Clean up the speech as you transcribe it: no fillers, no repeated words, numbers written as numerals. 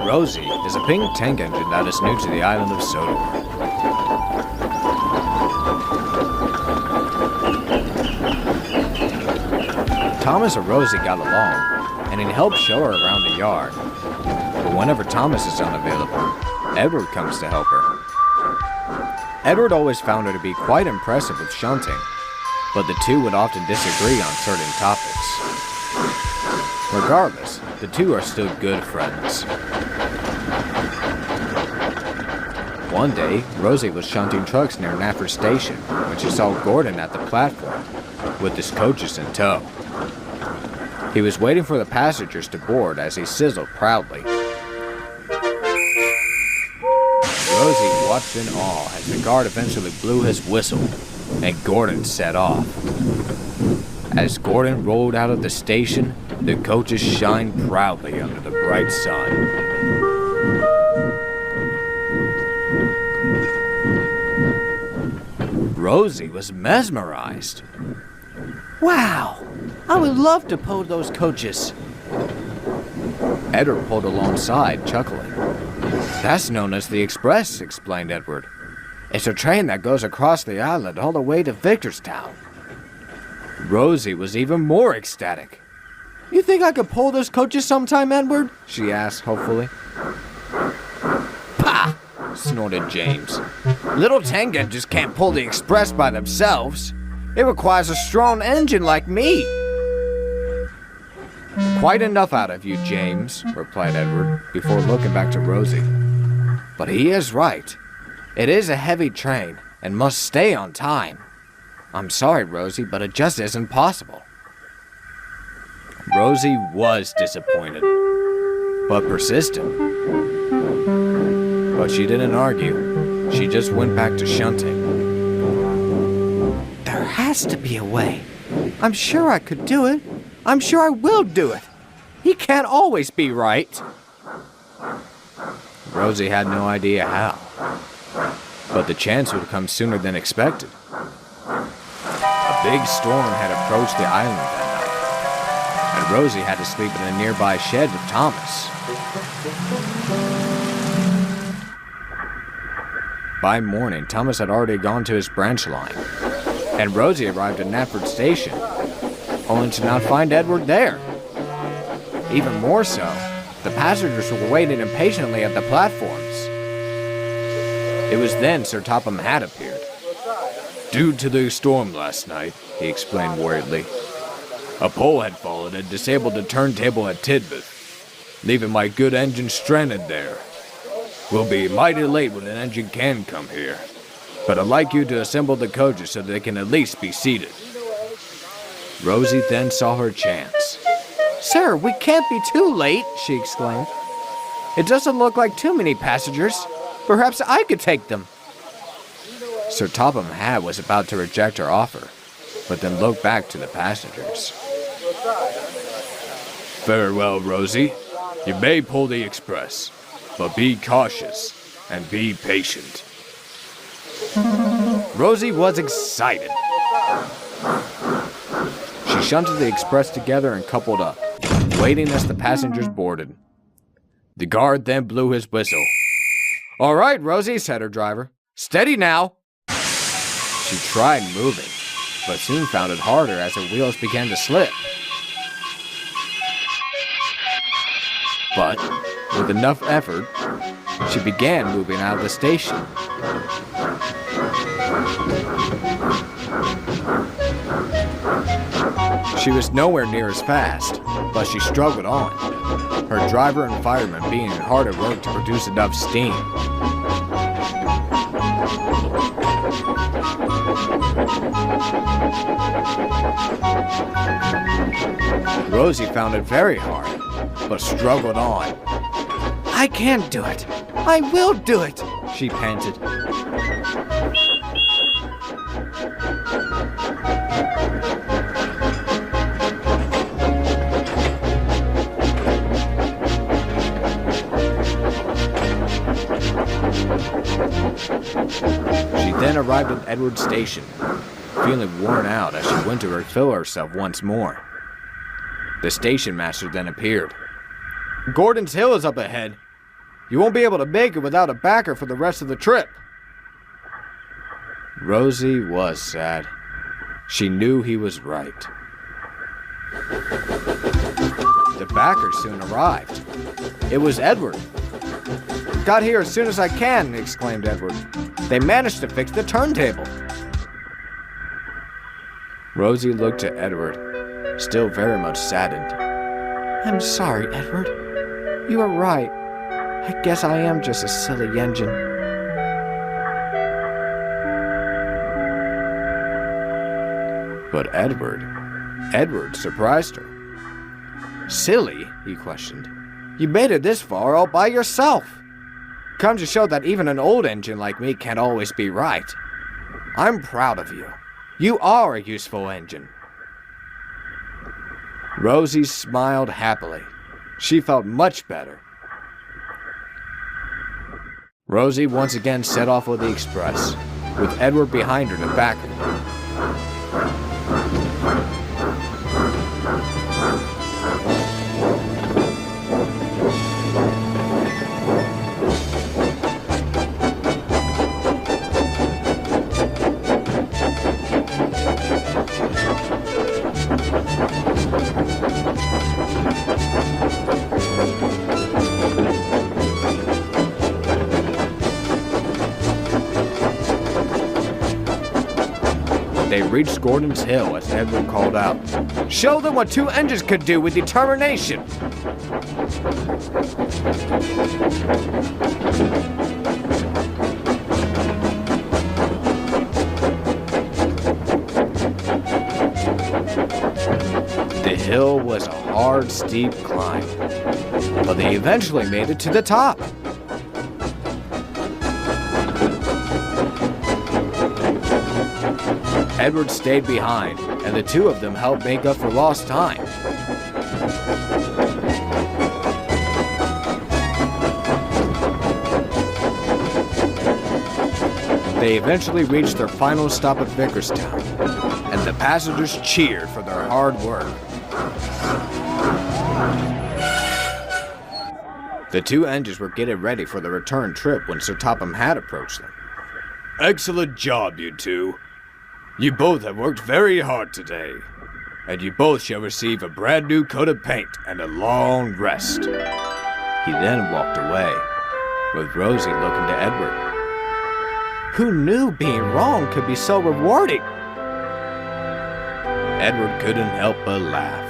Rosie is a pink tank engine that is new to the island of Sodor. Thomas and Rosie got along, and he helped show her around the yard. But whenever Thomas is unavailable, Edward comes to help her. Edward always found her to be quite impressive with shunting, but the two would often disagree on certain topics. Regardless, the two are still good friends. One day, Rosie was shunting trucks near Nafford Station when she saw Gordon at the platform with his coaches in tow. He was waiting for the passengers to board as he sizzled proudly. Rosie watched in awe as the guard eventually blew his whistle and Gordon set off. As Gordon rolled out of the station, the coaches shined proudly under the bright sun. Rosie was mesmerized. Wow! I would love to pull those coaches. Edward pulled alongside, chuckling. That's known as the Express, explained Edward. It's a train that goes across the island all the way to Victorstown. Rosie was even more ecstatic. You think I could pull those coaches sometime, Edward? She asked hopefully. Pah! Snorted James. Little tank engines can't pull the Express by themselves. It requires a strong engine like me. Quite enough out of you, James, replied Edward, before looking back to Rosie. But he is right. It is a heavy train and must stay on time. I'm sorry, Rosie, but it just isn't possible. Rosie was disappointed, but persistent. But she didn't argue. She just went back to shunting. There has to be a way. I'm sure I could do it. I'm sure I will do it. He can't always be right. Rosie had no idea how, but the chance would come sooner than expected. A big storm had approached the island that night, and Rosie had to sleep in a nearby shed with Thomas. By morning, Thomas had already gone to his branch line, and Rosie arrived at Nafford Station, only to not find Edward there. Even more so, the passengers were waiting impatiently at the platforms. It was then Sir Topham Hatt appeared. Due to the storm last night, he explained worriedly, a pole had fallen and disabled the turntable at Tidmouth, leaving my good engine stranded there. We'll be mighty late when an engine can come here, but I'd like you to assemble the coaches so they can at least be seated. Rosie then saw her chance. Sir, we can't be too late, she exclaimed. It doesn't look like too many passengers. Perhaps I could take them. Sir Topham Hatt was about to reject her offer, but then looked back to the passengers. Farewell, Rosie. You may pull the express, but be cautious and be patient. Rosie was excited. She shunted the express together and coupled up, waiting as the passengers boarded. The guard then blew his whistle. All right, Rosie, said her driver. Steady now. She tried moving, but soon found it harder as her wheels began to slip. But, with enough effort, she began moving out of the station. She was nowhere near as fast, but she struggled on, her driver and fireman being hard at work to produce enough steam. Rosie found it very hard, but struggled on. I can't do it. I will do it, she panted. She then arrived at Edward Station, feeling worn out as she went to refill herself once more. The station master then appeared. Gordon's Hill is up ahead. You won't be able to make it without a backer for the rest of the trip. Rosie was sad. She knew he was right. The backer soon arrived. It was Edward. "Got here as soon as I can," exclaimed Edward. "They managed to fix the turntable." Rosie looked at Edward, still very much saddened. "I'm sorry, Edward. You are right. I guess I am just a silly engine." But Edward surprised her. "Silly?" he questioned. "You made it this far all by yourself. Comes to show that even an old engine like me can't always be right. I'm proud of you. You are a useful engine." Rosie smiled happily. She felt much better. Rosie once again set off with the express, with Edward behind her to back her. They reached Gordon's Hill as Edward called out, "Show them what two engines could do with determination!" The hill was a hard, steep climb, but they eventually made it to the top. Edward stayed behind, and the two of them helped make up for lost time. They eventually reached their final stop at Vickerstown, and the passengers cheered for their hard work. The two engines were getting ready for the return trip when Sir Topham Hatt approached them. "Excellent job, you two. You both have worked very hard today, and you both shall receive a brand new coat of paint and a long rest." He then walked away, with Rosie looking to Edward. Who knew being wrong could be so rewarding? Edward couldn't help but laugh.